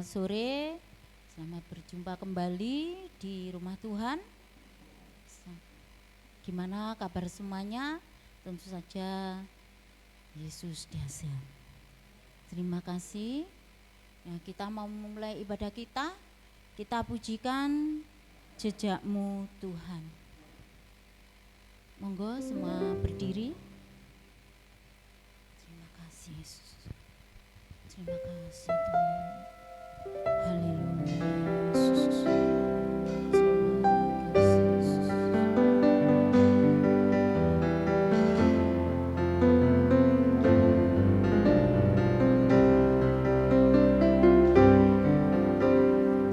Selamat sore, selamat berjumpa kembali di rumah Tuhan. Gimana kabar semuanya? Tentu saja Yesus dahsyat. Terima kasih. Ya, kita mau memulai ibadah kita. Kita pujikan Jejak-Mu Tuhan. Monggo semua berdiri. Terima kasih Yesus. Terima kasih Tuhan. Haleluya Yesus. Terima kasih Yesus.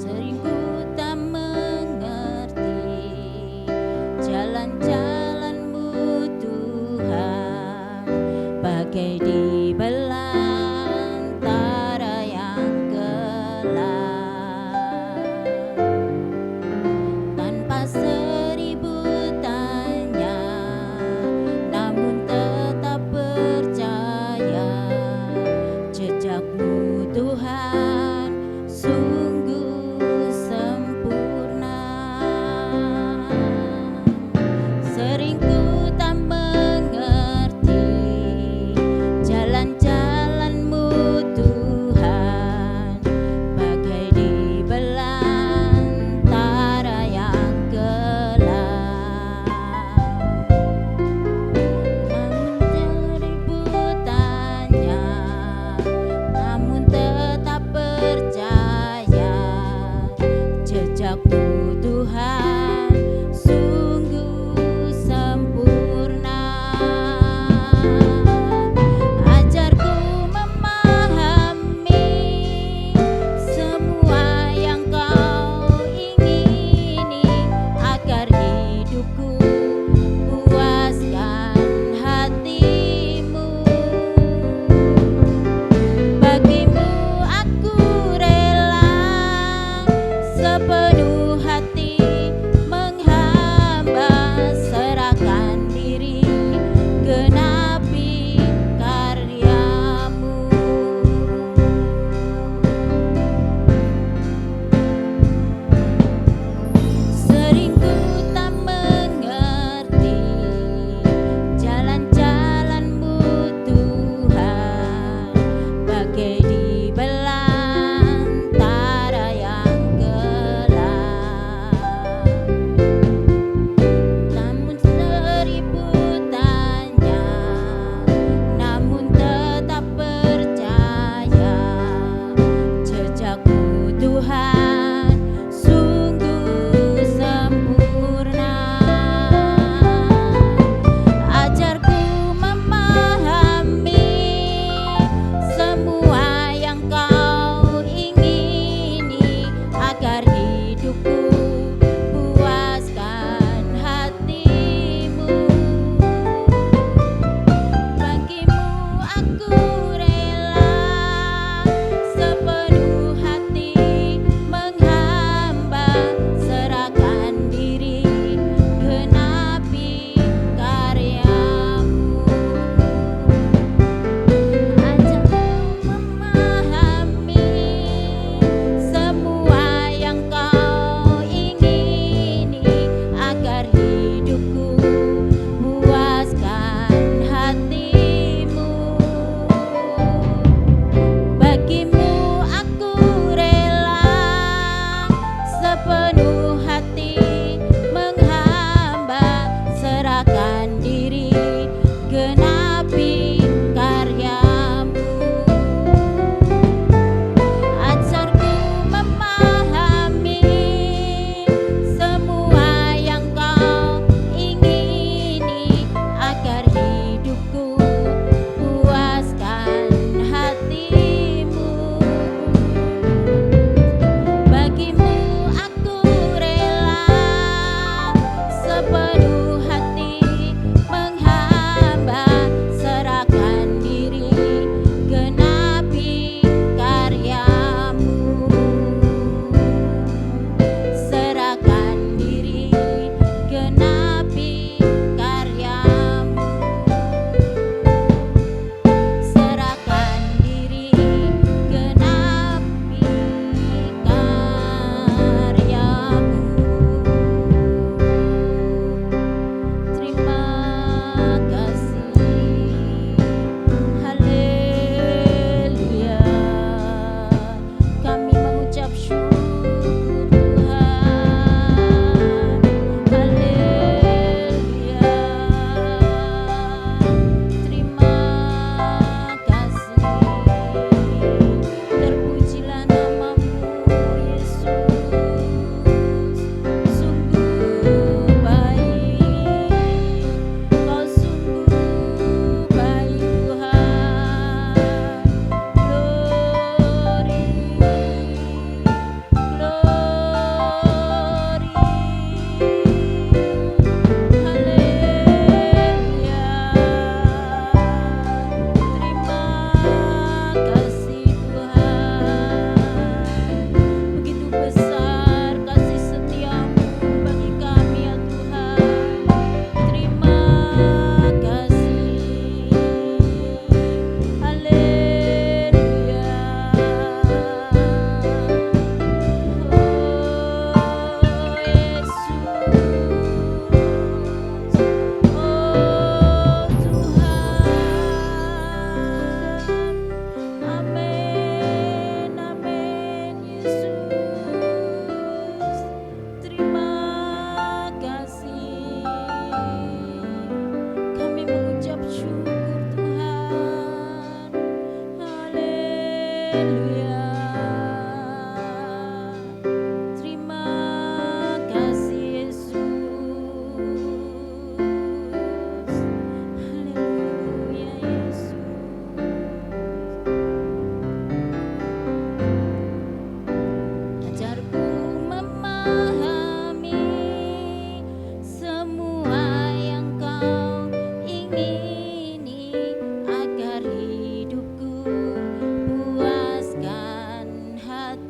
Seringku tak mengerti jalan-jalan-Mu Tuhan, bagai di belantara yang gelap.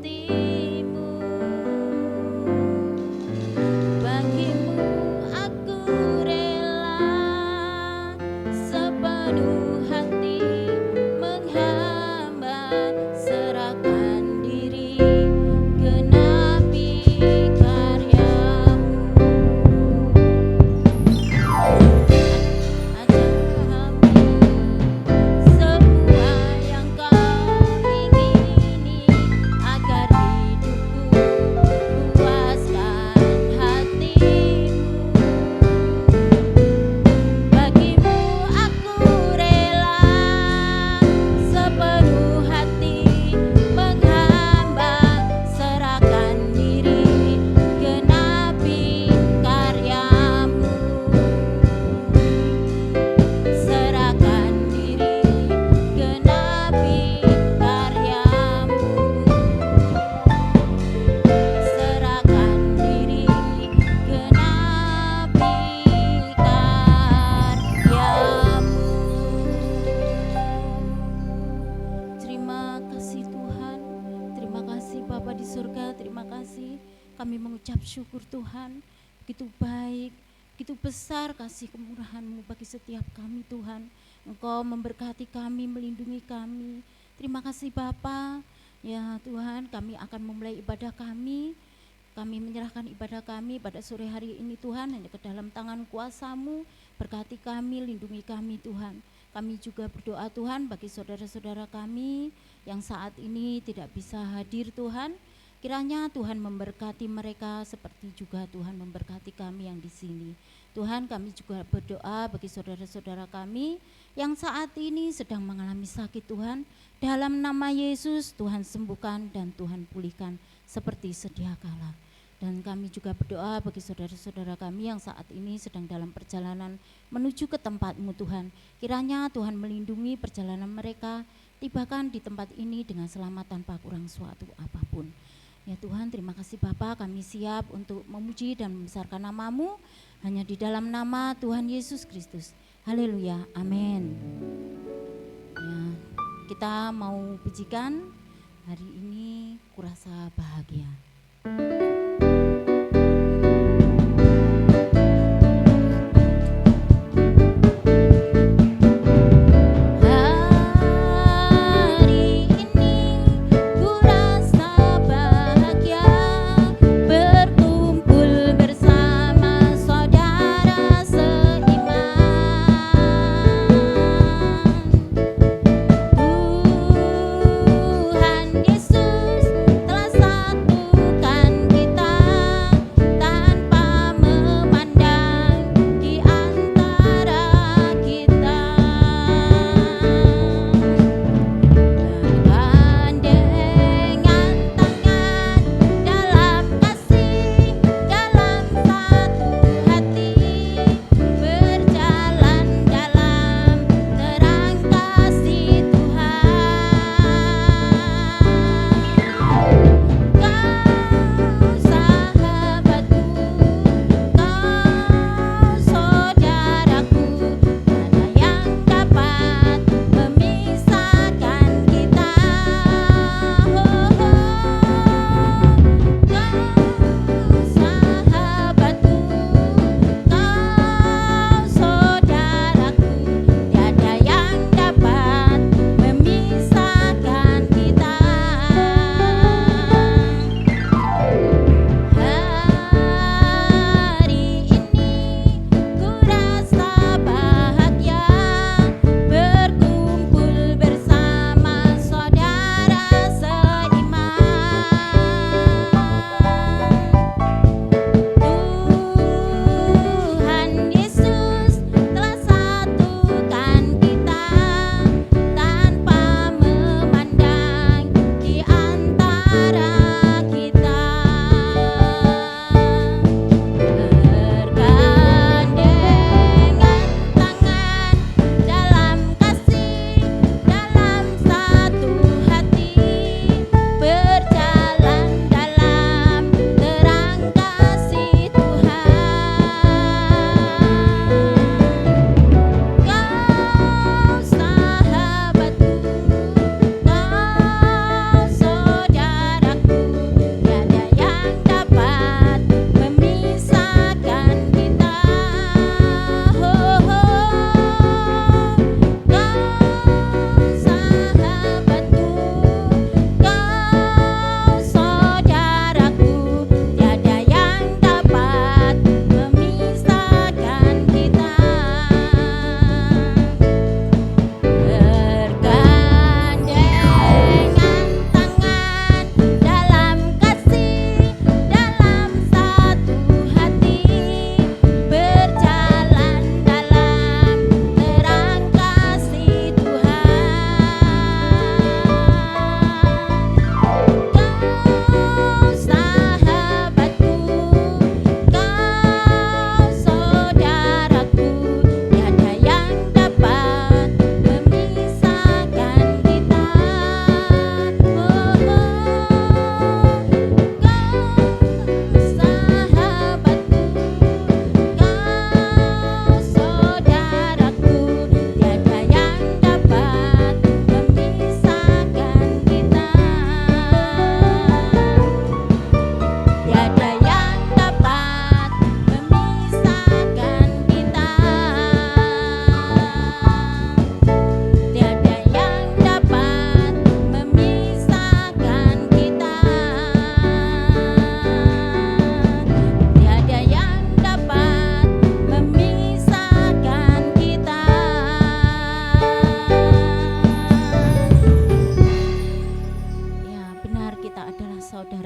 hatimu. Bagimu aku rela sepenuh hati menghamba, serahkan diri genapi karyamu. Ajarmu semua yang kau ingini, agar hidupku puaskan hatimu. Bagimu aku rela sepenuh hati menghamba, serahkan diri genapi karyamu. Serahkan diri genapi karyamu. Serahkan diri genapi karyamu. Terima kasih Tuhan, terima kasih Bapa di surga, terima kasih. Kami mengucap syukur Tuhan, begitu baik, begitu besar kasih kemurahan-Mu bagi setiap kami Tuhan. Engkau memberkati kami, melindungi kami. Terima kasih Bapa. Ya Tuhan, kami akan memulai ibadah kami. Kami menyerahkan ibadah kami pada sore hari ini Tuhan, hanya ke dalam tangan kuasa-Mu. Berkati kami, lindungi kami Tuhan. Kami juga berdoa Tuhan bagi saudara-saudara kami yang saat ini tidak bisa hadir Tuhan. Kiranya Tuhan memberkati mereka seperti juga Tuhan memberkati kami yang di sini. Tuhan, kami juga berdoa bagi saudara-saudara kami yang saat ini sedang mengalami sakit Tuhan. Dalam nama Yesus Tuhan sembuhkan dan Tuhan pulihkan seperti sedia kala. Dan kami juga berdoa bagi saudara-saudara kami yang saat ini sedang dalam perjalanan menuju ke tempat-Mu Tuhan. Kiranya Tuhan melindungi perjalanan mereka, tibakan di tempat ini dengan selamat tanpa kurang suatu apapun. Ya Tuhan, terima kasih Bapa, kami siap untuk memuji dan membesarkan nama-Mu hanya di dalam nama Tuhan Yesus Kristus. Haleluya, amin. Ya, kita mau pujikan hari ini kurasa bahagia. Tuhan Yesus telah satu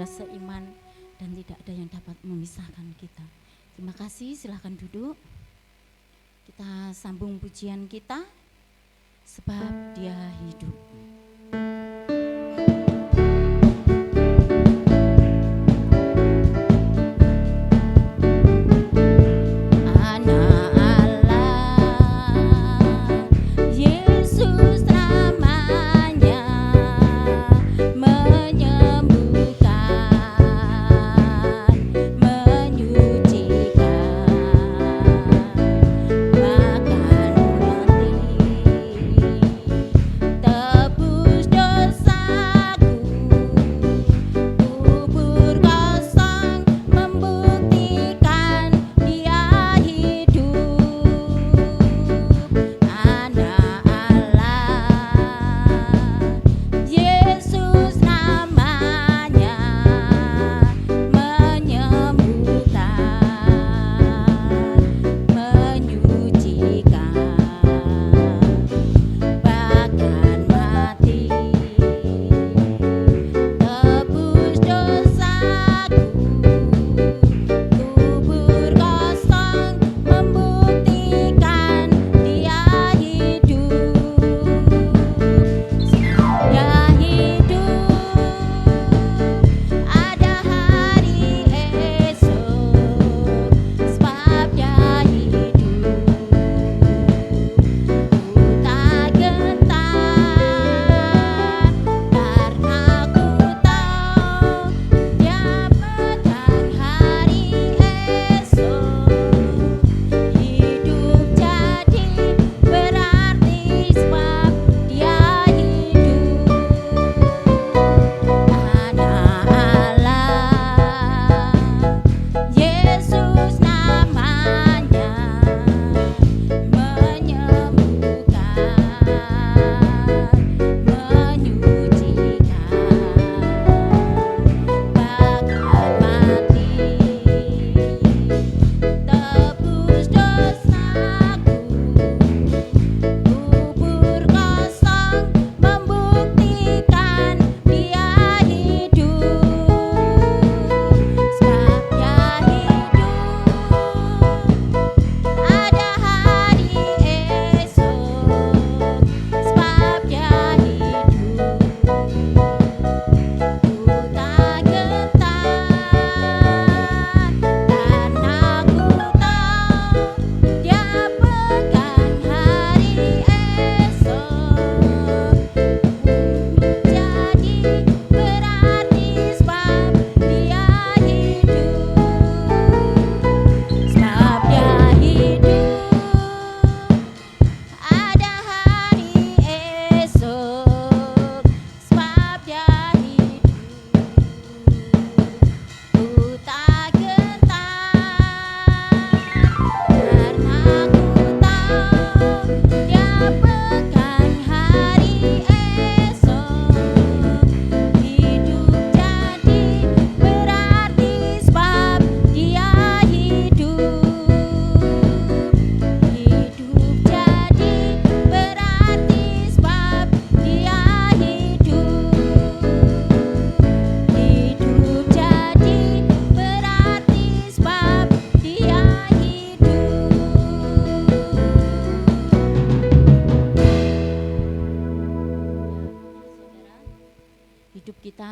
saudara seiman dan tidak ada yang dapat memisahkan kita. Terima kasih, silahkan duduk. Kita sambung pujian kita, sebab Dia hidup.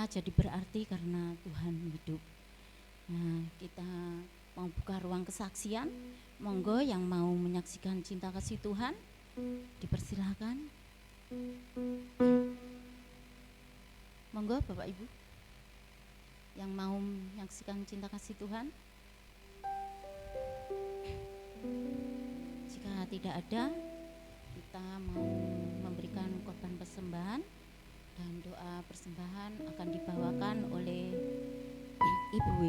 Jadi berarti karena Tuhan hidup. Nah, kita mau buka ruang kesaksian. Monggo yang mau menyaksikan cinta kasih Tuhan, dipersilahkan. Monggo Bapak Ibu yang mau menyaksikan cinta kasih Tuhan. Jika tidak ada, kita mau memberikan korban persembahan. Dan doa persembahan akan dibawakan oleh Ibu W.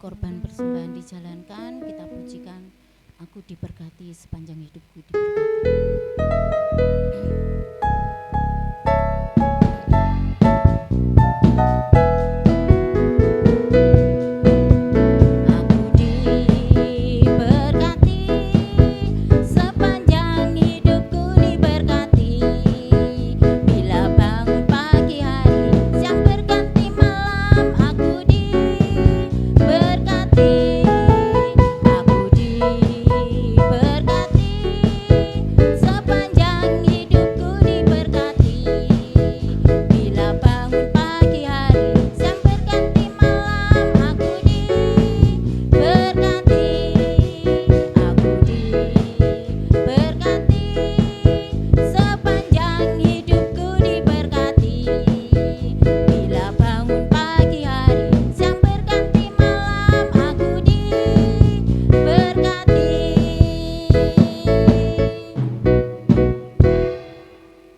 korban persembahan dijalankan, kita pujikan, aku diberkati sepanjang hidupku diberkati.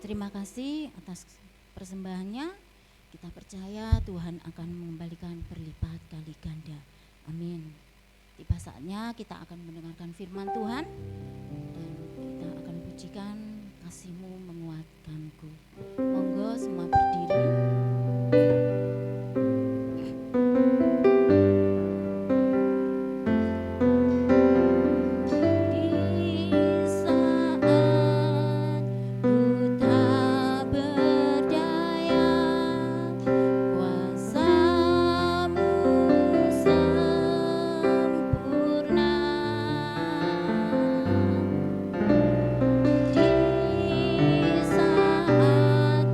Terima kasih atas persembahannya. Kita percaya Tuhan akan mengembalikan berlipat kali ganda. Amin. Tiba saatnya kita akan mendengarkan firman Tuhan dan kita akan pujikan kasih-Mu menguatkanku. Monggo semua berdiri. Saat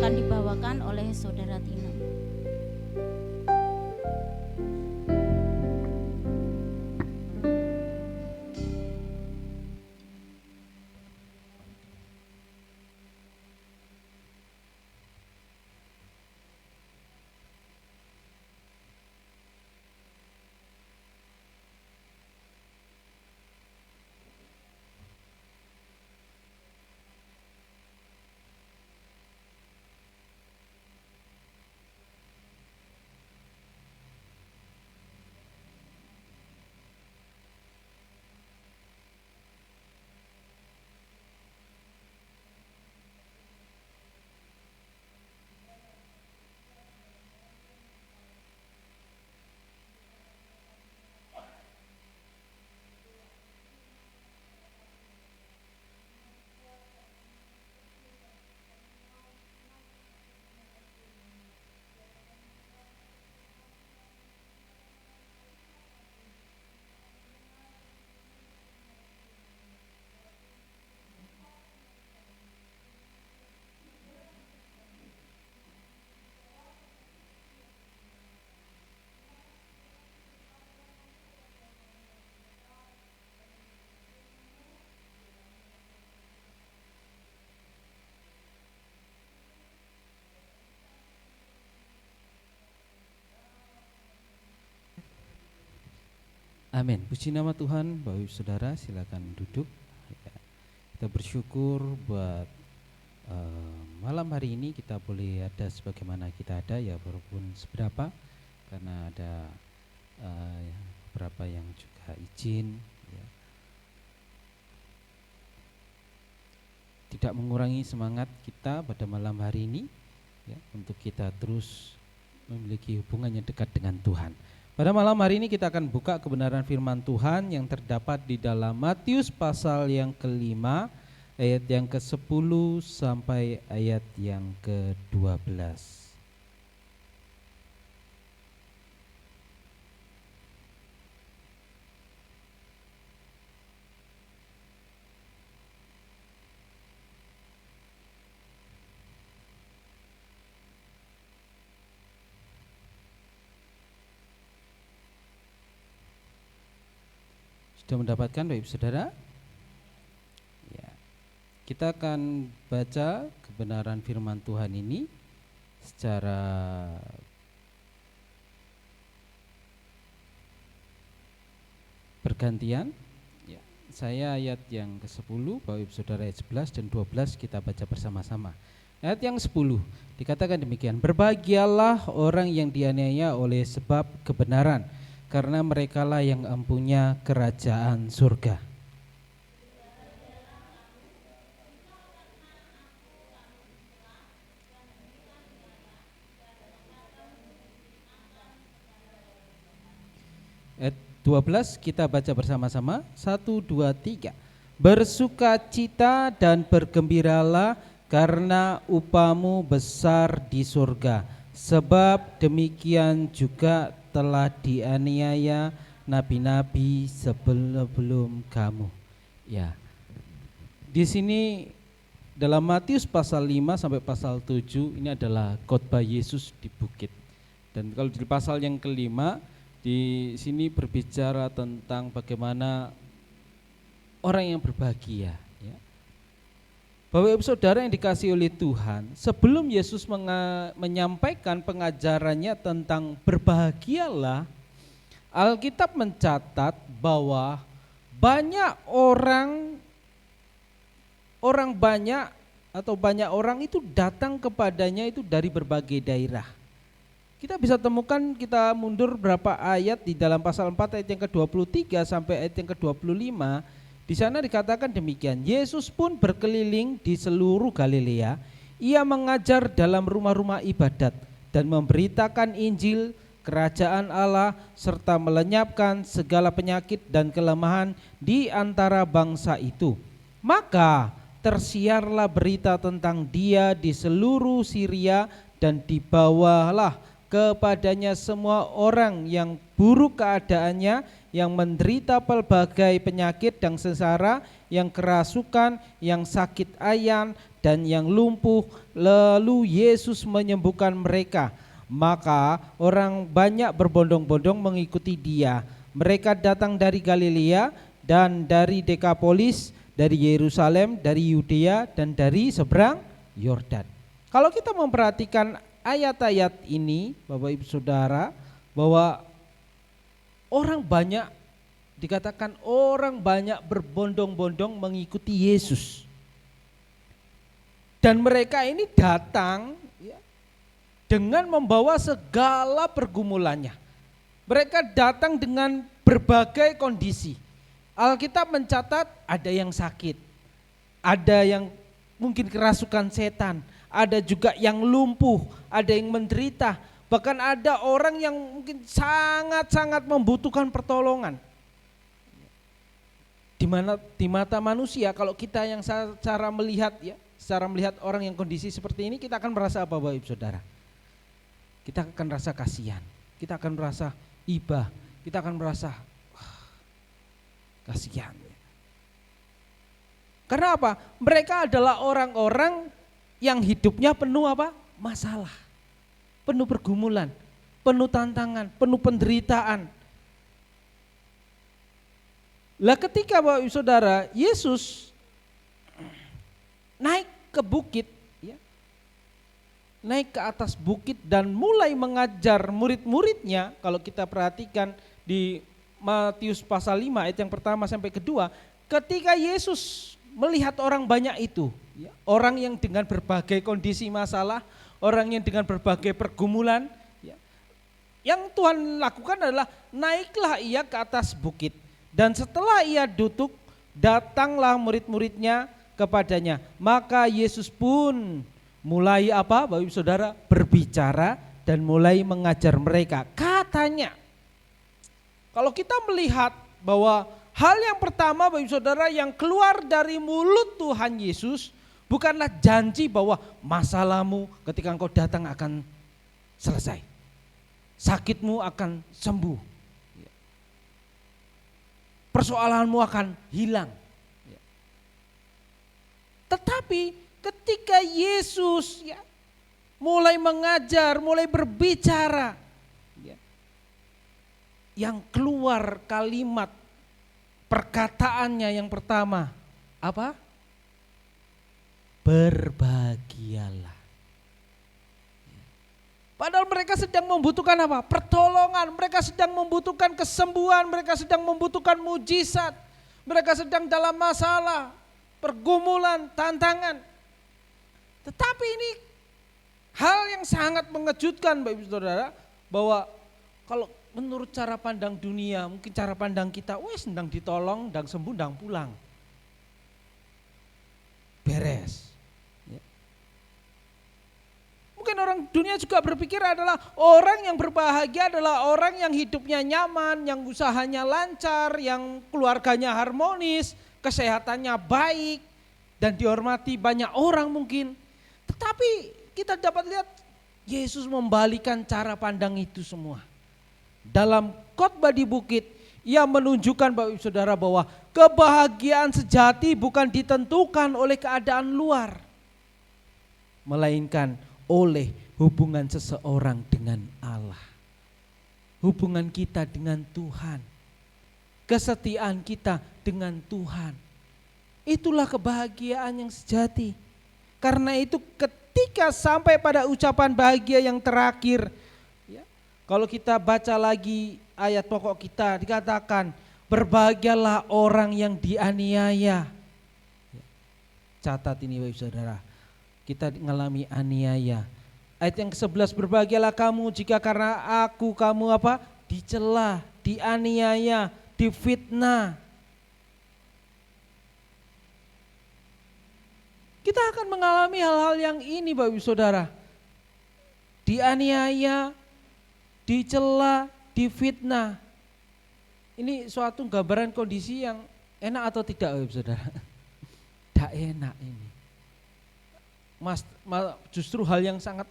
akan dibawakan oleh Saudara Tina. Amin. Puji nama Tuhan. Bapak Ibu Saudara, silakan duduk. Kita bersyukur buat malam hari ini kita boleh ada sebagaimana kita ada, ya walaupun seberapa, karena ada beberapa yang juga izin, ya. Tidak mengurangi semangat kita pada malam hari ini, ya, untuk kita terus memiliki hubungan yang dekat dengan Tuhan. Pada malam hari ini kita akan buka kebenaran firman Tuhan yang terdapat di dalam Matius pasal yang ke-5 ayat yang ke-10 sampai ayat yang ke-12. Sudah mendapatkan Bapak Ibu Saudara? Ya. Kita akan baca kebenaran firman Tuhan ini secara bergantian. Ya. Saya ayat yang ke-10, Bapak Ibu Saudara ayat 11 dan 12 kita baca bersama-sama. Ayat yang 10 dikatakan demikian: berbahagialah orang yang dianiaya oleh sebab kebenaran, karena merekalah yang empunya kerajaan surga. Ayat 12 kita baca bersama-sama. 1, 2, 3. Bersukacita dan bergembiralah karena upamu besar di surga, sebab demikian juga telah dianiaya nabi-nabi sebelum kamu. Ya. Di sini dalam Matius pasal 5 sampai pasal 7 ini adalah khotbah Yesus di bukit. Dan kalau di pasal yang kelima di sini berbicara tentang bagaimana orang yang berbahagia, ya. Bapak Ibu Saudara yang dikasihi oleh Tuhan, sebelum Yesus menyampaikan pengajarannya tentang berbahagialah, Alkitab mencatat bahwa banyak banyak orang itu datang kepadanya itu dari berbagai daerah. Kita bisa temukan, kita mundur berapa ayat di dalam pasal 4 ayat yang ke-23 sampai ayat yang ke-25. Di sana dikatakan demikian: Yesus pun berkeliling di seluruh Galilea. Ia mengajar dalam rumah-rumah ibadat dan memberitakan Injil kerajaan Allah serta melenyapkan segala penyakit dan kelemahan di antara bangsa itu. Maka tersiarlah berita tentang Dia di seluruh Syria dan dibawalah kepadanya semua orang yang buruk keadaannya, yang menderita pelbagai penyakit dan sengsara, yang kerasukan, yang sakit ayan, dan yang lumpuh. Lalu Yesus menyembuhkan mereka. Maka orang banyak berbondong-bondong mengikuti Dia. Mereka datang dari Galilea dan dari Dekapolis, dari Yerusalem, dari Yudea, dan dari seberang Yordan. Kalau kita memperhatikan ayat-ayat ini, Bapak Ibu Saudara, bahwa orang banyak, dikatakan orang banyak berbondong-bondong mengikuti Yesus. Dan mereka ini datang ya, dengan membawa segala pergumulannya. Mereka datang dengan berbagai kondisi. Alkitab mencatat ada yang sakit, ada yang mungkin kerasukan setan, ada juga yang lumpuh, ada yang menderita, bahkan ada orang yang mungkin sangat-sangat membutuhkan pertolongan. Di mata manusia, kalau kita yang secara melihat orang yang kondisi seperti ini, kita akan merasa apa, Bapak Ibu Saudara? Kita akan merasa kasihan, kita akan merasa iba, kita akan merasa kasihan. Karena apa? Mereka adalah orang-orang yang hidupnya penuh apa? Masalah, penuh pergumulan, penuh tantangan, penuh penderitaan. Lah ketika Bapak Ibu Saudara, Yesus naik ke bukit, ya, naik ke atas bukit dan mulai mengajar murid-muridnya. Kalau kita perhatikan di Matius pasal 5 ayat yang pertama sampai kedua, ketika Yesus melihat orang banyak itu, ya, orang yang dengan berbagai kondisi masalah, orang yang dengan berbagai pergumulan, ya, yang Tuhan lakukan adalah naiklah ia ke atas bukit. Dan setelah ia duduk, datanglah murid-muridnya kepadanya. Maka Yesus pun mulai apa, Bapak Ibu Saudara, berbicara dan mulai mengajar mereka. Katanya, kalau kita melihat bahwa hal yang pertama, Bapak Ibu Saudara, yang keluar dari mulut Tuhan Yesus bukanlah janji bahwa masalahmu ketika engkau datang akan selesai, sakitmu akan sembuh, persoalanmu akan hilang. Tetapi ketika Yesus mulai mengajar, mulai berbicara, yang keluar kalimat perkataannya yang pertama apa? Berbahagialah. Padahal mereka sedang membutuhkan apa? Pertolongan, mereka sedang membutuhkan kesembuhan, mereka sedang membutuhkan mujizat, mereka sedang dalam masalah, pergumulan, tantangan. Tetapi ini hal yang sangat mengejutkan, Bapak Ibu Saudara, bahwa kalau menurut cara pandang dunia, mungkin cara pandang kita, wes ndang ditolong, ndang sembuh, ndang pulang. Beres. Mungkin orang dunia juga berpikir adalah orang yang berbahagia adalah orang yang hidupnya nyaman, yang usahanya lancar, yang keluarganya harmonis, kesehatannya baik, dan dihormati banyak orang mungkin. Tetapi kita dapat lihat Yesus membalikan cara pandang itu semua. Dalam khotbah di bukit, ia menunjukkan Bapak Ibu Saudara bahwa kebahagiaan sejati bukan ditentukan oleh keadaan luar, melainkan oleh hubungan seseorang dengan Allah. Hubungan kita dengan Tuhan. Kesetiaan kita dengan Tuhan. Itulah kebahagiaan yang sejati. Karena itu ketika sampai pada ucapan bahagia yang terakhir, ya, kalau kita baca lagi ayat pokok kita dikatakan, berbahagialah orang yang dianiaya. Catat ini Bapak Saudara. Kita mengalami aniaya. Ayat yang ke-11, berbahagialah kamu jika karena aku kamu apa? Dicela, dianiaya, difitnah. Kita akan mengalami hal-hal yang ini Bapak Ibu Saudara. Dianiaya, dicela, difitnah. Ini suatu gambaran kondisi yang enak atau tidak Bapak Ibu Saudara? Tidak enak ini. Justru hal yang sangat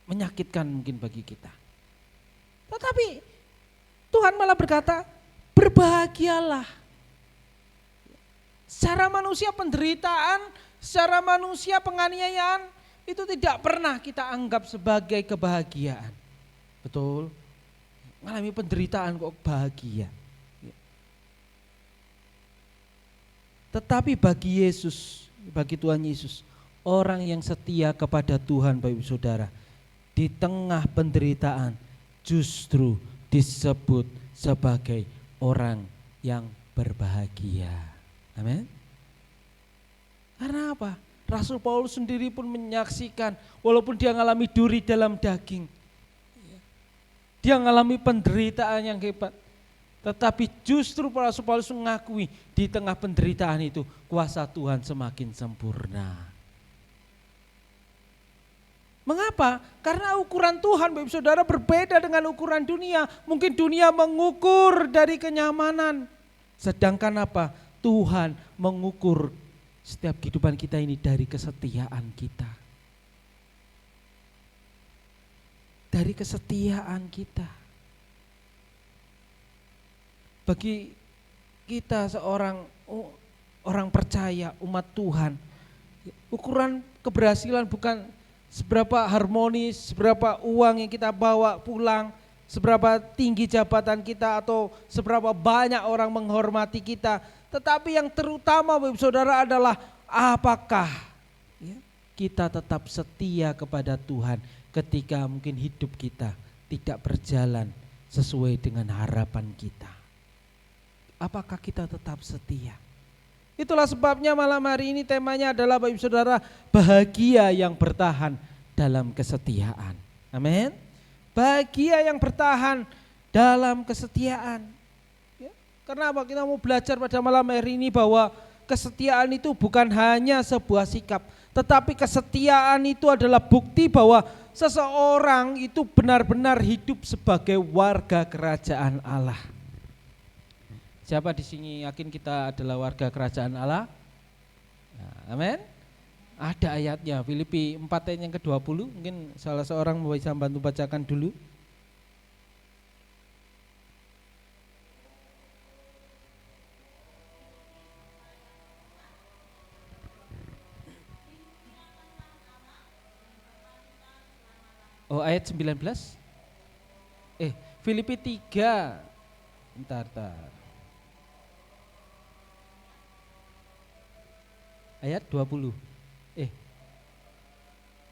menyakitkan mungkin bagi kita. Tetapi Tuhan malah berkata, berbahagialah. Secara manusia penderitaan, secara manusia penganiayaan itu tidak pernah kita anggap sebagai kebahagiaan. Betul? Mengalami penderitaan kok bahagia. Tetapi bagi Yesus, bagi Tuhan Yesus, orang yang setia kepada Tuhan, Bapak Ibu Saudara, di tengah penderitaan justru disebut sebagai orang yang berbahagia. Amin. Karena apa? Rasul Paulus sendiri pun menyaksikan, walaupun dia mengalami duri dalam daging, dia mengalami penderitaan yang hebat, tetapi justru Rasul Paulus mengakui di tengah penderitaan itu kuasa Tuhan semakin sempurna. Mengapa? Karena ukuran Tuhan, Bapak Saudara, berbeda dengan ukuran dunia. Mungkin dunia mengukur dari kenyamanan, sedangkan apa? Tuhan mengukur setiap kehidupan kita ini dari kesetiaan kita. Dari kesetiaan kita. Bagi kita seorang orang percaya, umat Tuhan, ukuran keberhasilan bukan seberapa harmonis, seberapa uang yang kita bawa pulang, seberapa tinggi jabatan kita atau seberapa banyak orang menghormati kita. Tetapi yang terutama Bapak Saudara adalah apakah kita tetap setia kepada Tuhan ketika mungkin hidup kita tidak berjalan sesuai dengan harapan kita. Apakah kita tetap setia? Itulah sebabnya malam hari ini temanya adalah Bapak Saudara, bahagia yang bertahan dalam kesetiaan. Amin. Bahagia yang bertahan dalam kesetiaan. Kenapa kita mau belajar pada malam hari ini bahwa kesetiaan itu bukan hanya sebuah sikap, tetapi kesetiaan itu adalah bukti bahwa seseorang itu benar-benar hidup sebagai warga kerajaan Allah. Siapa di sini yakin kita adalah warga kerajaan Allah? Nah, amin. Ada ayatnya, Filipi 4 ayat yang ke-20, mungkin salah seorang bisa bantu bacakan dulu. Oh, ayat 19. Filipi 3. Bentar. Ayat 20.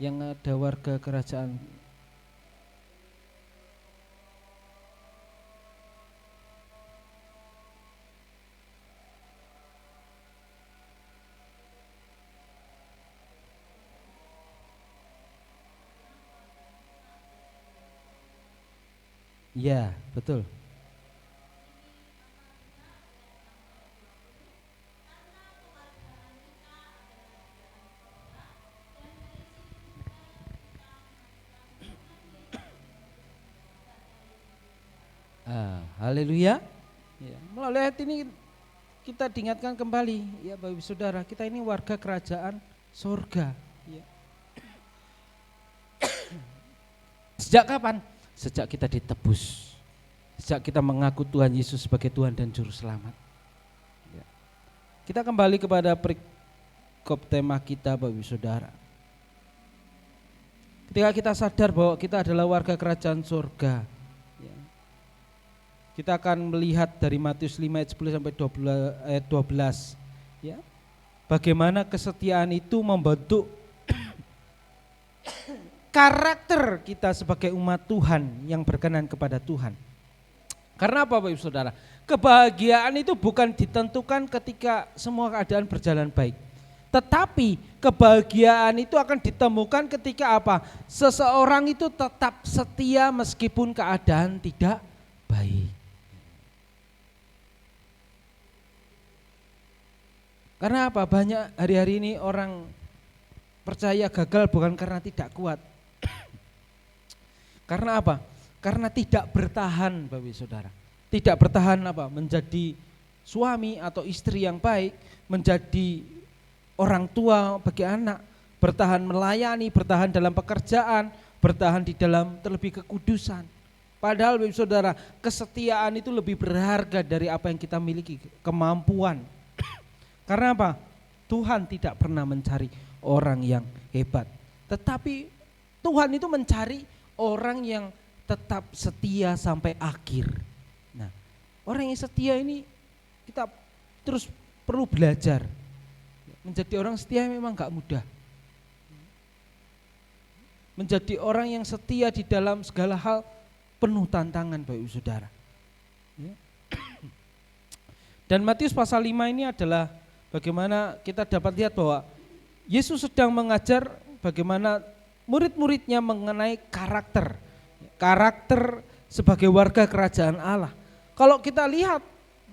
Yang ada warga kerajaan. Ya, betul. Haleluya. Ya, melalui ayat ini kita diingatkan kembali, ya Bapak Saudara, kita ini warga kerajaan surga. Ya. Sejak kapan? Sejak kita ditebus, sejak kita mengaku Tuhan Yesus sebagai Tuhan dan Juru Selamat. Ya. Kita kembali kepada perikop tema kita, Bapak Saudara. Ketika kita sadar bahwa kita adalah warga kerajaan surga, ya, kita akan melihat dari Matius 5 ayat 10 sampai 12, ya, bagaimana kesetiaan itu membentuk karakter kita sebagai umat Tuhan yang berkenan kepada Tuhan. Karena apa Bapak Ibu Saudara? Kebahagiaan itu bukan ditentukan ketika semua keadaan berjalan baik. Tetapi kebahagiaan itu akan ditemukan ketika apa? Seseorang itu tetap setia meskipun keadaan tidak baik. Karena apa? Banyak hari-hari ini orang percaya gagal bukan karena tidak kuat. Karena apa? Karena tidak bertahan, Bapak Saudara. Tidak bertahan apa? Menjadi suami atau istri yang baik, menjadi orang tua bagi anak, bertahan melayani, bertahan dalam pekerjaan, bertahan di dalam terlebih kekudusan. Padahal Bapak Saudara, kesetiaan itu lebih berharga dari apa yang kita miliki, kemampuan. Karena apa? Tuhan tidak pernah mencari orang yang hebat, tetapi Tuhan itu mencari orang yang tetap setia sampai akhir. Nah, orang yang setia ini kita terus perlu belajar. Menjadi orang setia memang gak mudah. Menjadi orang yang setia di dalam segala hal penuh tantangan Bapak Ibu Saudara. Ya. Dan Matius pasal 5 ini adalah bagaimana kita dapat lihat bahwa Yesus sedang mengajar bagaimana murid-muridnya mengenai karakter sebagai warga kerajaan Allah. Kalau kita lihat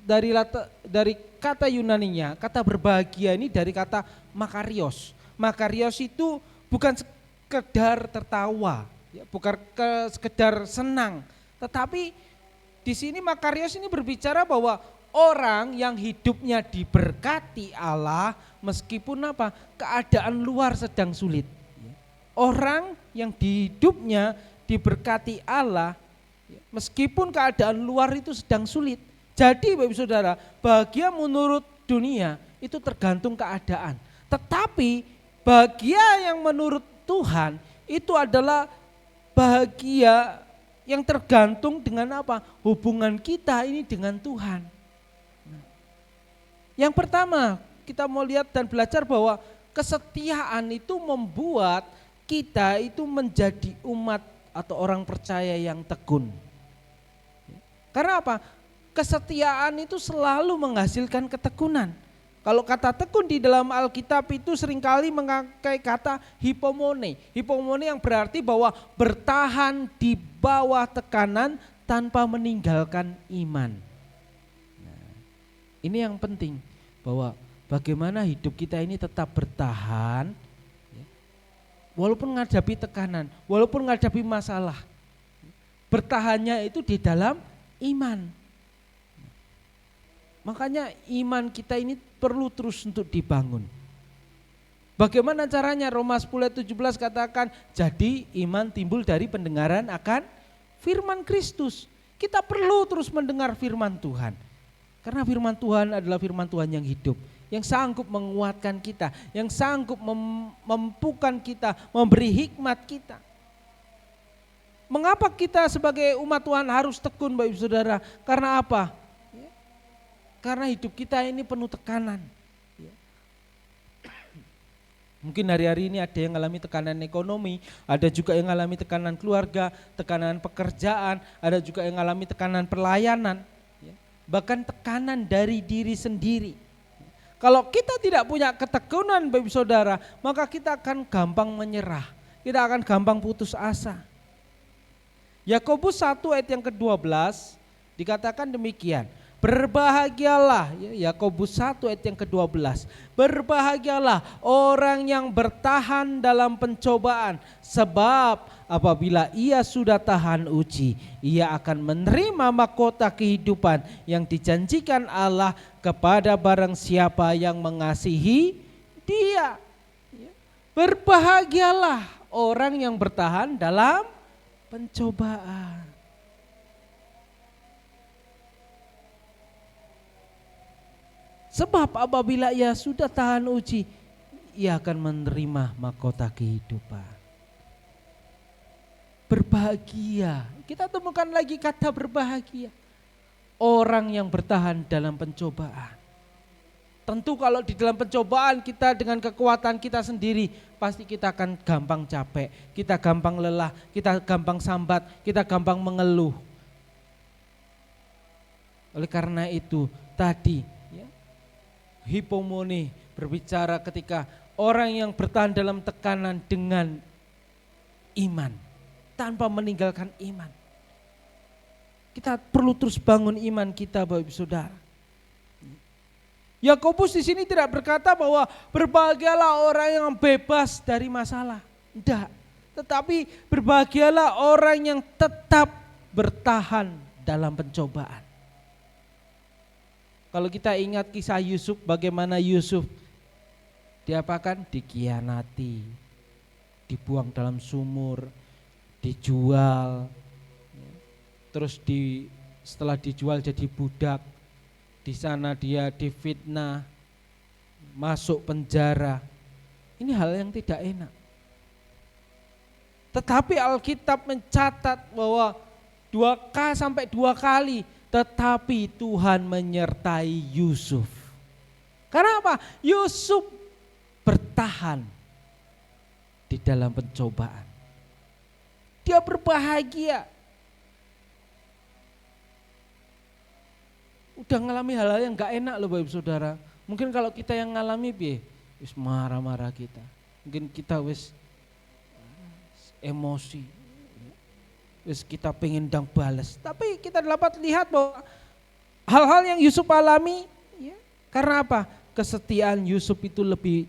dari kata Yunaninya, kata berbahagia ini dari kata makarios. Makarios itu bukan sekedar tertawa, bukan sekedar senang, tetapi di sini makarios ini berbicara bahwa orang yang hidupnya diberkati Allah meskipun apa? Keadaan luar sedang sulit. Orang yang hidupnya diberkati Allah meskipun keadaan luar itu sedang sulit. Jadi Bapak Ibu Saudara, bahagia menurut dunia itu tergantung keadaan. Tetapi bahagia yang menurut Tuhan itu adalah bahagia yang tergantung dengan apa? Hubungan kita ini dengan Tuhan. Yang pertama, kita mau lihat dan belajar bahwa kesetiaan itu membuat kita itu menjadi umat atau orang percaya yang tekun. Karena apa? Kesetiaan itu selalu menghasilkan ketekunan. Kalau kata tekun di dalam Alkitab itu seringkali memakai kata hipomone. Hipomone yang berarti bahwa bertahan di bawah tekanan tanpa meninggalkan iman. Ini yang penting, bahwa bagaimana hidup kita ini tetap bertahan walaupun menghadapi tekanan, walaupun menghadapi masalah. Bertahannya itu di dalam iman. Makanya iman kita ini perlu terus untuk dibangun. Bagaimana caranya? Roma 10:17 katakan, jadi iman timbul dari pendengaran akan firman Kristus. Kita perlu terus mendengar firman Tuhan. Karena firman Tuhan adalah firman Tuhan yang hidup, yang sanggup menguatkan kita, yang sanggup memampukan kita, memberi hikmat kita. Mengapa kita sebagai umat Tuhan harus tekun Bapak Ibu Saudara? Karena apa? Karena hidup kita ini penuh tekanan. Mungkin hari-hari ini ada yang mengalami tekanan ekonomi, ada juga yang mengalami tekanan keluarga, tekanan pekerjaan, ada juga yang mengalami tekanan pelayanan. Bahkan tekanan dari diri sendiri. Kalau kita tidak punya ketekunan Bapak Ibu Saudara, maka kita akan gampang menyerah. Kita akan gampang putus asa. Yakobus 1 ayat yang ke-12 dikatakan demikian. Berbahagialah, Yakobus 1 ayat yang ke-12. Berbahagialah orang yang bertahan dalam pencobaan, sebab apabila ia sudah tahan uji, ia akan menerima mahkota kehidupan yang dijanjikan Allah kepada barang siapa yang mengasihi Dia. Berbahagialah orang yang bertahan dalam pencobaan. Sebab apabila ia sudah tahan uji, ia akan menerima mahkota kehidupan. Berbahagia, kita temukan lagi kata berbahagia. Orang yang bertahan dalam pencobaan. Tentu kalau di dalam pencobaan kita dengan kekuatan kita sendiri, pasti kita akan gampang capek, kita gampang lelah, kita gampang sambat, kita gampang mengeluh. Oleh karena itu tadi hipomone berbicara ketika orang yang bertahan dalam tekanan dengan iman, tanpa meninggalkan iman. Kita perlu terus bangun iman kita Bapak Ibu Saudara. Yakobus di sini tidak berkata bahwa berbahagialah orang yang bebas dari masalah. Tidak, tetapi berbahagialah orang yang tetap bertahan dalam pencobaan. Kalau kita ingat kisah Yusuf, bagaimana Yusuf diapakan? Dikhianati, dibuang dalam sumur, dijual, terus setelah dijual jadi budak, di sana dia difitnah, masuk penjara. Ini hal yang tidak enak. Tetapi Alkitab mencatat bahwa 2 kali, tetapi Tuhan menyertai Yusuf. Karena apa? Yusuf bertahan di dalam pencobaan. Dia berbahagia. Udah ngalami hal-hal yang gak enak loh Bapak Saudara. Mungkin kalau kita yang ngalami wis marah-marah kita. Mungkin kita wis emosi. Wis kita pengen dang balas. Tapi kita dapat lihat bahwa hal-hal yang Yusuf alami ya, karena apa? Kesetiaan Yusuf itu lebih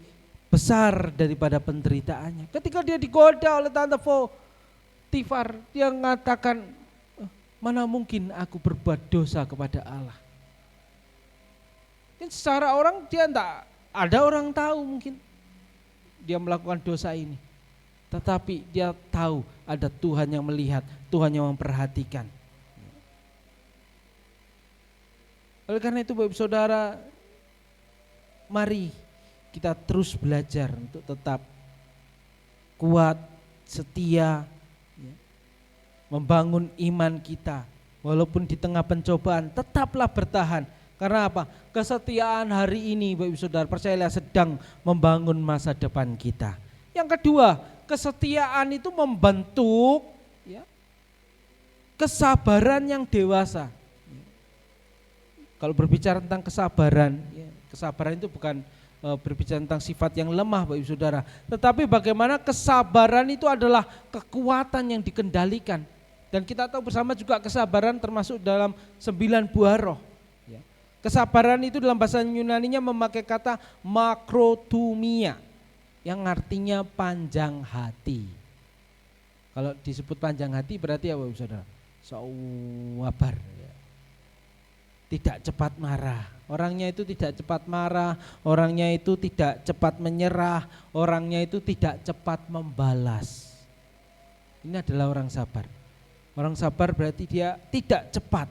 besar daripada penderitaannya. Ketika dia digoda oleh Tante Potifar, dia mengatakan, mana mungkin aku berbuat dosa kepada Allah. Dan secara orang dia enggak ada orang tahu mungkin dia melakukan dosa ini. Tetapi dia tahu ada Tuhan yang melihat, Tuhan yang memperhatikan. Oleh karena itu Bapak Saudara, mari kita terus belajar untuk tetap kuat, setia, membangun iman kita. Walaupun di tengah pencobaan, tetaplah bertahan. Karena apa? Kesetiaan hari ini Bapak Saudara, percayalah sedang membangun masa depan kita. Yang kedua, kesetiaan itu membentuk ya, kesabaran yang dewasa. Kalau berbicara tentang kesabaran, ya, kesabaran itu bukan berbicara tentang sifat yang lemah Bapak Saudara, tetapi bagaimana kesabaran itu adalah kekuatan yang dikendalikan. Dan kita tahu bersama juga kesabaran termasuk dalam 9 buah roh. Ya. Kesabaran itu dalam bahasa Yunaninya memakai kata makrotumia, yang artinya panjang hati. Kalau disebut panjang hati berarti apa Saudara? Sabar ya. Tidak cepat marah. Orangnya itu tidak cepat marah, orangnya itu tidak cepat menyerah, orangnya itu tidak cepat membalas. Ini adalah orang sabar. Orang sabar berarti dia tidak cepat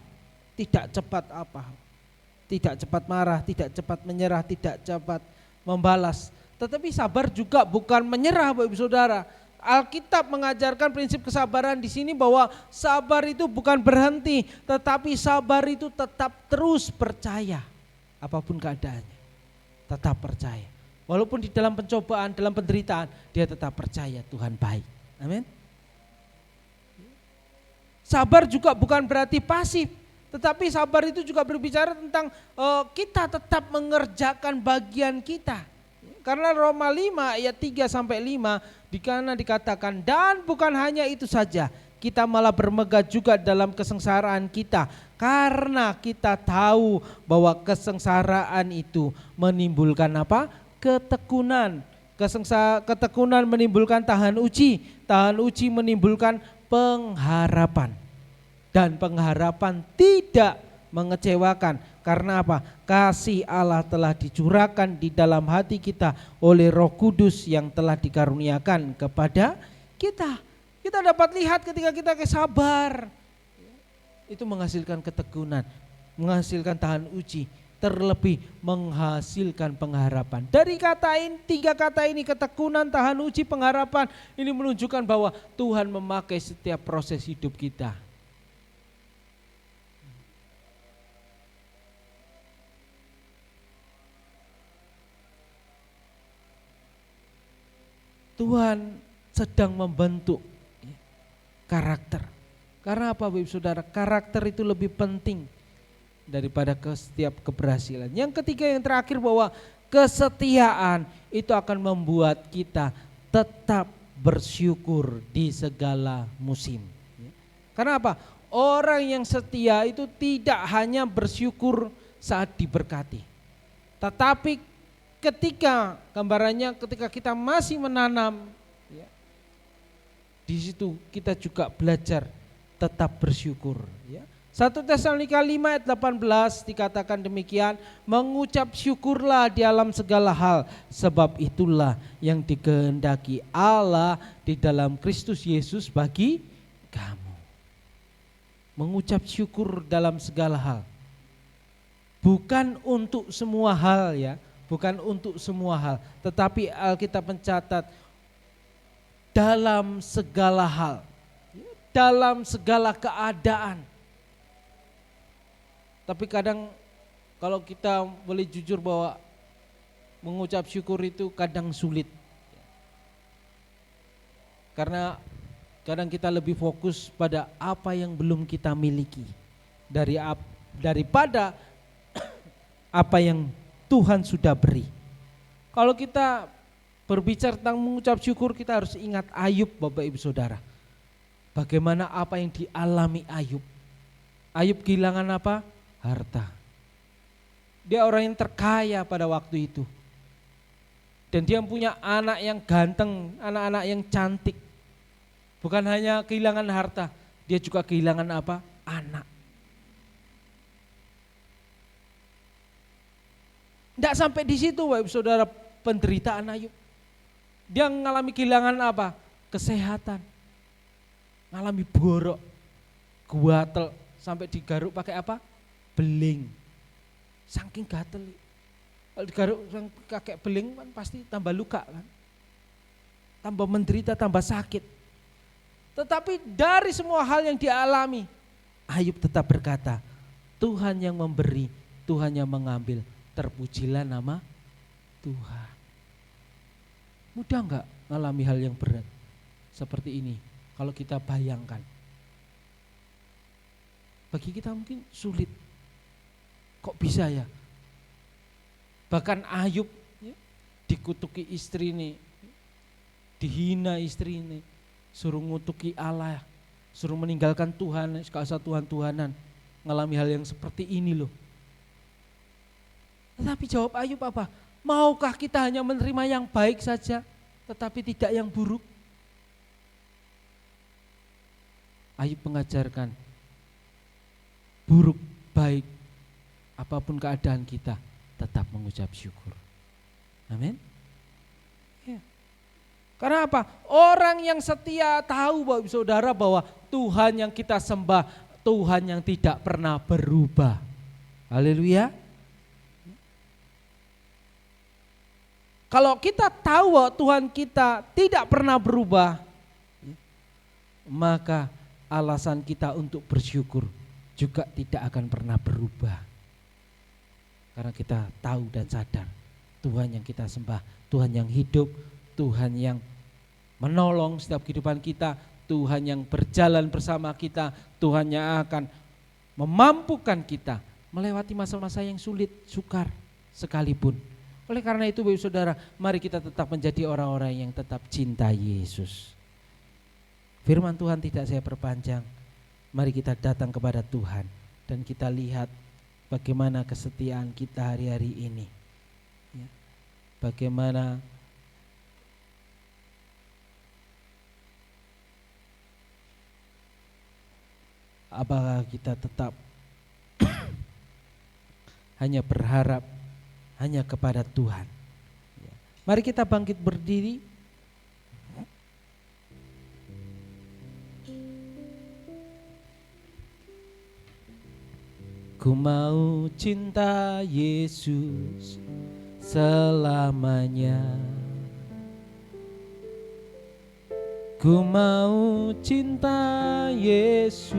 apa? Tidak cepat marah, tidak cepat menyerah, tidak cepat membalas. Tetapi sabar juga bukan menyerah Bapak Saudara. Alkitab mengajarkan prinsip kesabaran di sini bahwa sabar itu bukan berhenti, tetapi sabar itu tetap terus percaya apapun keadaannya. Tetap percaya. Walaupun di dalam pencobaan, dalam penderitaan, dia tetap percaya Tuhan baik. Amin. Sabar juga bukan berarti pasif, tetapi sabar itu juga berbicara tentang kita tetap mengerjakan bagian kita. Karena Roma 5 ayat 3 sampai 5 di kana dikatakan, dan bukan hanya itu saja, kita malah bermegah juga dalam kesengsaraan kita, karena kita tahu bahwa kesengsaraan itu menimbulkan apa? Ketekunan. Ketekunan menimbulkan tahan uji menimbulkan pengharapan. Dan pengharapan tidak mengecewakan. Karena apa? Kasih Allah telah dicurahkan di dalam hati kita oleh Roh Kudus yang telah dikaruniakan kepada kita. Kita dapat lihat ketika kita sabar, itu menghasilkan ketekunan, menghasilkan tahan uji, terlebih menghasilkan pengharapan. Dari tiga kata ini, ketekunan, tahan uji, pengharapan, ini menunjukkan bahwa Tuhan memakai setiap proses hidup kita. Tuhan sedang membentuk karakter. Karena apa Bapak Saudara? Karakter itu lebih penting daripada setiap keberhasilan. Yang ketiga, yang terakhir, bahwa kesetiaan itu akan membuat kita tetap bersyukur di segala musim. Karena apa? Orang yang setia itu tidak hanya bersyukur saat diberkati, tetapi gambarannya ketika kita masih menanam, ya, di situ kita juga belajar tetap bersyukur. Ya. 1 Tesalonika 5 ayat 18 dikatakan demikian, mengucap syukurlah di dalam segala hal, sebab itulah yang dikehendaki Allah di dalam Kristus Yesus bagi kamu. Mengucap syukur dalam segala hal. Bukan untuk semua hal ya. bukan untuk semua hal, tetapi Alkitab mencatat dalam segala hal, dalam segala keadaan. Tapi kadang kalau kita boleh jujur bahwa mengucap syukur itu kadang sulit. Karena kadang kita lebih fokus pada apa yang belum kita miliki daripada apa yang Tuhan sudah beri. Kalau kita berbicara tentang mengucap syukur, kita harus ingat Ayub, Bapak Ibu Saudara. Bagaimana apa yang dialami Ayub. Ayub kehilangan apa? Harta. Dia orang yang terkaya pada waktu itu. Dan dia punya anak yang ganteng, anak-anak yang cantik. Bukan hanya kehilangan harta, dia juga kehilangan apa? Anak. Tidak sampai di situ, Bapak Saudara, penderitaan Ayub. Dia mengalami kehilangan apa? Kesehatan. Mengalami borok, guatel, sampai digaruk pakai apa? Beling. Saking gatel. Kalau digaruk kakek beling kan pasti tambah luka kan. Tambah menderita, tambah sakit. Tetapi dari semua hal yang dialami, Ayub tetap berkata, Tuhan yang memberi, Tuhan yang mengambil, terpujilah nama Tuhan. Mudah enggak mengalami hal yang berat seperti ini? Kalau kita bayangkan. Bagi kita mungkin sulit. Kok bisa ya? Bahkan Ayub dikutuki istri ini, dihina istri ini, suruh ngutuki Allah, suruh meninggalkan Tuhan, sekasa Tuhan-Tuhanan, ngalami hal yang seperti ini loh. Tetapi jawab Ayub apa? Maukah kita hanya menerima yang baik saja, tetapi tidak yang buruk? Ayub mengajarkan, buruk, baik, apapun keadaan kita, tetap mengucap syukur. Amin. Ya. Karena apa? Orang yang setia tahu, Bapak Saudara, bahwa Tuhan yang kita sembah, Tuhan yang tidak pernah berubah. Haleluya. Kalau kita tahu bahwa Tuhan kita tidak pernah berubah, maka alasan kita untuk bersyukur juga tidak akan pernah berubah. Karena kita tahu dan sadar Tuhan yang kita sembah, Tuhan yang hidup, Tuhan yang menolong setiap kehidupan kita, Tuhan yang berjalan bersama kita, Tuhan yang akan memampukan kita melewati masa-masa yang sulit, sukar sekalipun. Oleh karena itu Bapak Saudara, mari kita tetap menjadi orang-orang yang tetap cinta Yesus. Firman Tuhan tidak saya perpanjang. Mari kita datang kepada Tuhan dan kita lihat bagaimana kesetiaan kita hari-hari ini. Ya. Bagaimana apakah kita tetap hanya berharap hanya kepada Tuhan. Ya. Mari kita bangkit berdiri. Ku mau cinta Yesus selamanya. Ku mau cinta Yesus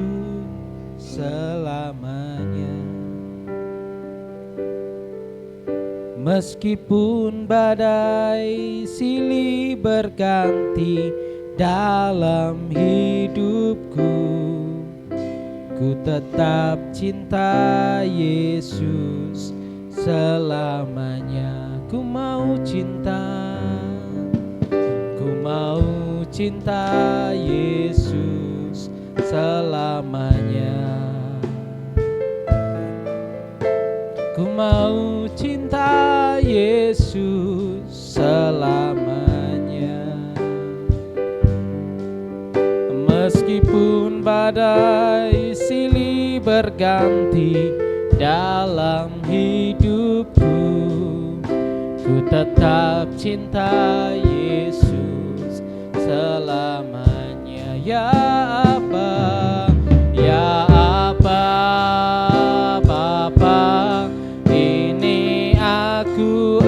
selamanya. Meskipun badai silih berganti dalam hidupku, ku tetap cinta Yesus selamanya. Ku mau cinta Yesus selamanya. Ku mau cinta Yesus selamanya. Meskipun badai silih berganti dalam hidupku, ku tetap cinta Yesus selamanya. Ya Abba, ya Abba, Bapa, ini aku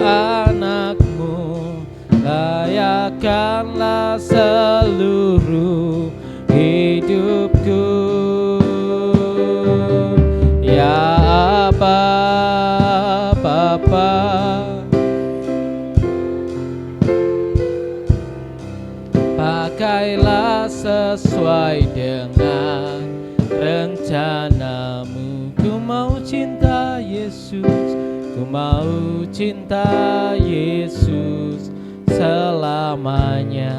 dengan rencanamu. Ku mau cinta Yesus, ku mau cinta Yesus selamanya.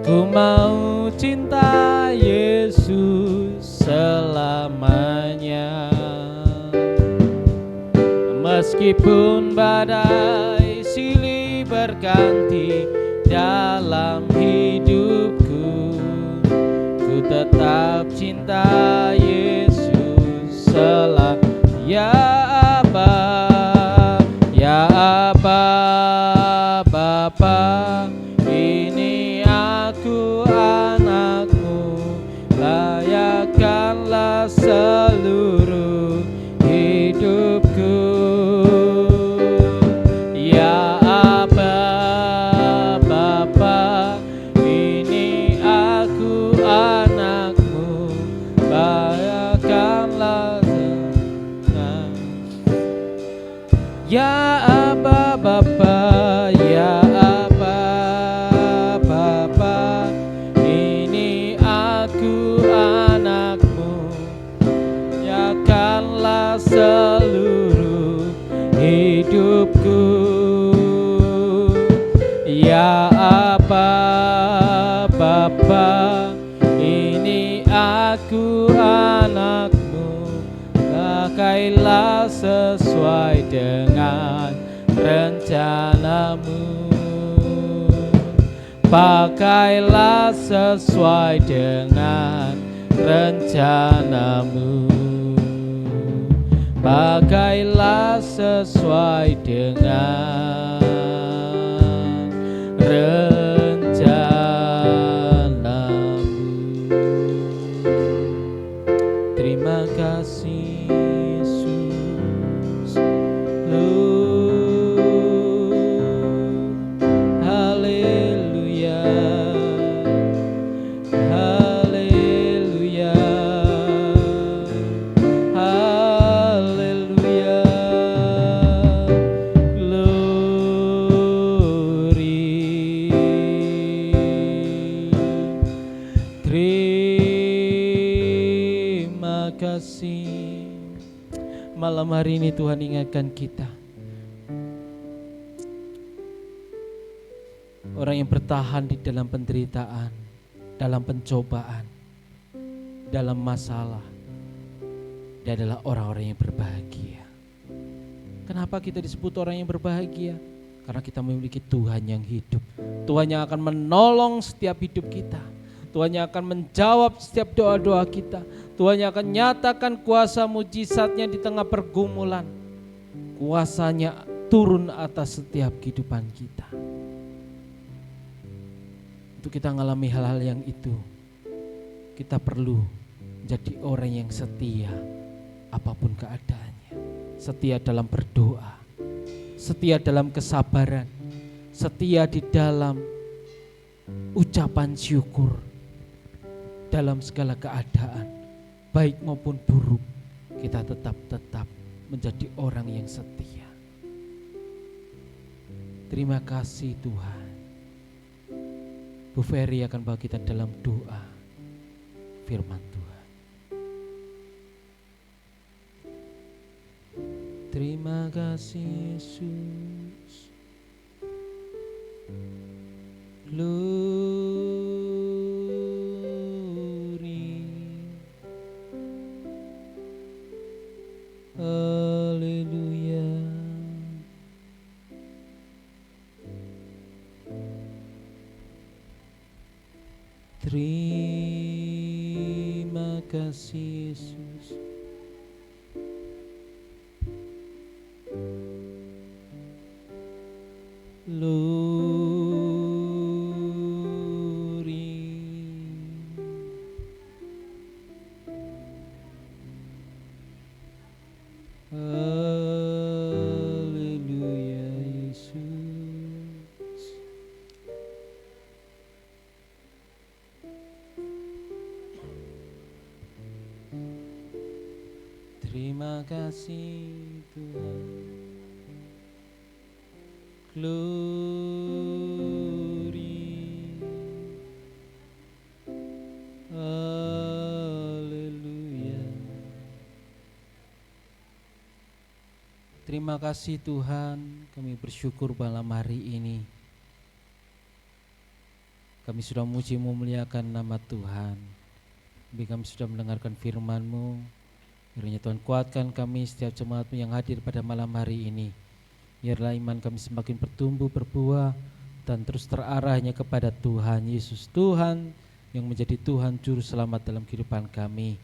Ku mau cinta Yesus selamanya. Meskipun badai silih berganti dalam hidupku, ku tetap cinta Yesus selamanya. Ya Aba, ya Aba, Bapa, ini aku anakmu, layakkanlah seluruh hidupku. Ya Aba, Bapa, ini aku anakmu, layakkanlah. Ya Aba, Bapa, ya Aba, Bapa, ini aku anakmu, layakkanlah seluruh hidupku. Ya Aba, Bapa, ini aku anakmu, pakailah sesuai dengan rencanamu. Pakailah sesuai dengan rencanamu. Pakailah sesuai dengan rencanamu. Terima kasih Yesus. Haleluya, haleluya, haleluya. Glory. Terima kasih. Malam hari ini Tuhan ingatkan kita, orang yang bertahan di dalam penderitaan, dalam pencobaan, dalam masalah, dia adalah orang-orang yang berbahagia. Kenapa kita disebut orang yang berbahagia? Karena kita memiliki Tuhan yang hidup. Tuhan yang akan menolong setiap hidup kita. Tuhan yang akan menjawab setiap doa-doa kita. Tuhan yang akan nyatakan kuasa mujizatnya di tengah pergumulan. Kuasanya turun atas setiap kehidupan kita. Untuk kita mengalami hal-hal yang itu, kita perlu menjadi orang yang setia apapun keadaannya. Setia dalam berdoa, setia dalam kesabaran, setia di dalam ucapan syukur dalam segala keadaan, baik maupun buruk. Kita tetap menjadi orang yang setia. Terima kasih Tuhan. Bu Ferry akan bawa kita dalam doa firman Tuhan. Terima kasih Yesus. Glory. Haleluya. Terima kasih Yesus. Glory. Haleluya Yesus. Terima kasih Tuhan. Glory. Terima kasih Tuhan, kami bersyukur malam hari ini. Kami sudah memuji memuliakan nama Tuhan. Kami sudah mendengarkan firman-Mu. Kiranya Tuhan kuatkan kami setiap jemaat-Mu yang hadir pada malam hari ini. Biarlah iman kami semakin bertumbuh, berbuah, dan terus terarahnya kepada Tuhan Yesus, Tuhan yang menjadi Tuhan Juru Selamat dalam kehidupan kami.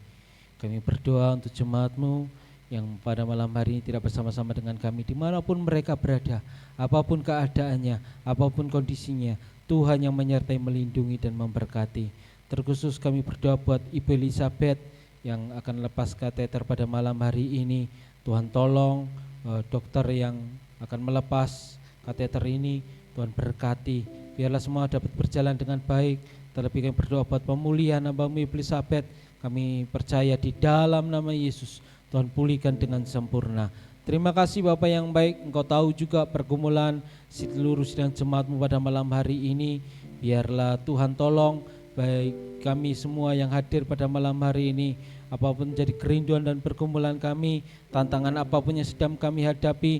Kami berdoa untuk jemaat-Mu yang pada malam hari ini tidak bersama-sama dengan kami dimanapun mereka berada, apapun keadaannya, apapun kondisinya, Tuhan yang menyertai, melindungi dan memberkati. Terkhusus kami berdoa buat Ibu Elizabeth yang akan lepas kateter pada malam hari ini. Tuhan tolong dokter yang akan melepas kateter ini, Tuhan berkati. Biarlah semua dapat berjalan dengan baik. Terlebih kami berdoa buat pemulihan hamba-Mu Ibu Elizabeth. Kami percaya di dalam nama Yesus Tuhan pulihkan dengan sempurna. Terima kasih Bapak yang baik, Engkau tahu juga pergumulan seluruh sidang jemaat-Mu pada malam hari ini. Biarlah Tuhan tolong baik kami semua yang hadir pada malam hari ini, apapun jadi kerinduan dan pergumulan kami, tantangan apapun yang sedang kami hadapi,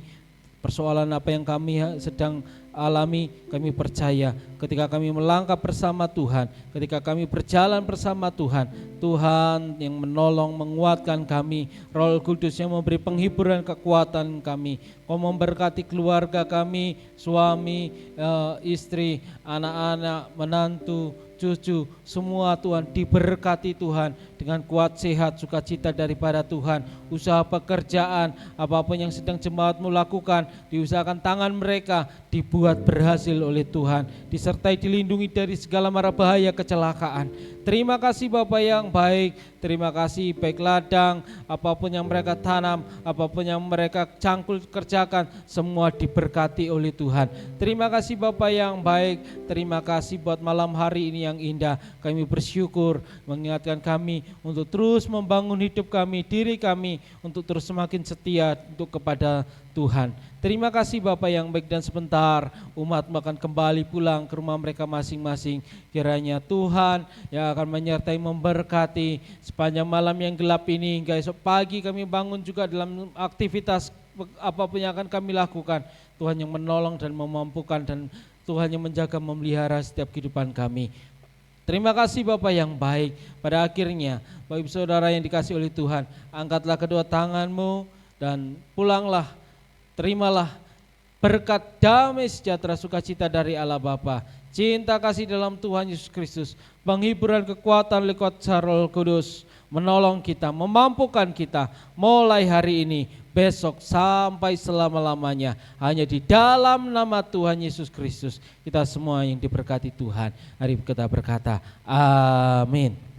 persoalan apa yang kami sedang alami, kami percaya ketika kami melangkah bersama Tuhan, ketika kami berjalan bersama Tuhan, Tuhan yang menolong, menguatkan kami, Roh Kudus yang memberi penghiburan kekuatan kami. Kau memberkati keluarga kami, suami, istri, anak-anak, menantu, cucu, semua Tuhan diberkati Tuhan dengan kuat, sehat, sukacita daripada Tuhan. Usaha pekerjaan, apapun yang sedang jemaat-Mu lakukan, diusahakan tangan mereka dibuat berhasil oleh Tuhan, disertai dilindungi dari segala mara bahaya kecelakaan. Terima kasih Bapak yang baik, terima kasih baik ladang, apapun yang mereka tanam, apapun yang mereka cangkul kerjakan, semua diberkati oleh Tuhan. Terima kasih Bapak yang baik, terima kasih buat malam hari ini yang indah. Kami bersyukur mengingatkan kami untuk terus membangun hidup kami, diri kami, untuk terus semakin setia untuk kepada Tuhan. Terima kasih Bapak yang baik, dan sebentar umat-Mu akan kembali pulang ke rumah mereka masing-masing. Kiranya Tuhan yang akan menyertai, memberkati sepanjang malam yang gelap ini hingga esok pagi kami bangun juga dalam aktivitas apapun yang akan kami lakukan. Tuhan yang menolong dan memampukan, dan Tuhan yang menjaga, memelihara setiap kehidupan kami. Terima kasih Bapak yang baik. Pada akhirnya Bapak Ibu Saudara yang dikasih oleh Tuhan, angkatlah kedua tangan-Mu dan pulanglah. Terimalah berkat, damai, sejahtera, sukacita dari Allah Bapa, cinta kasih dalam Tuhan Yesus Kristus, penghiburan kekuatan lewat Roh Kudus, menolong kita, memampukan kita mulai hari ini, besok sampai selama-lamanya. Hanya di dalam nama Tuhan Yesus Kristus kita semua yang diberkati Tuhan. Mari kita berkata amin.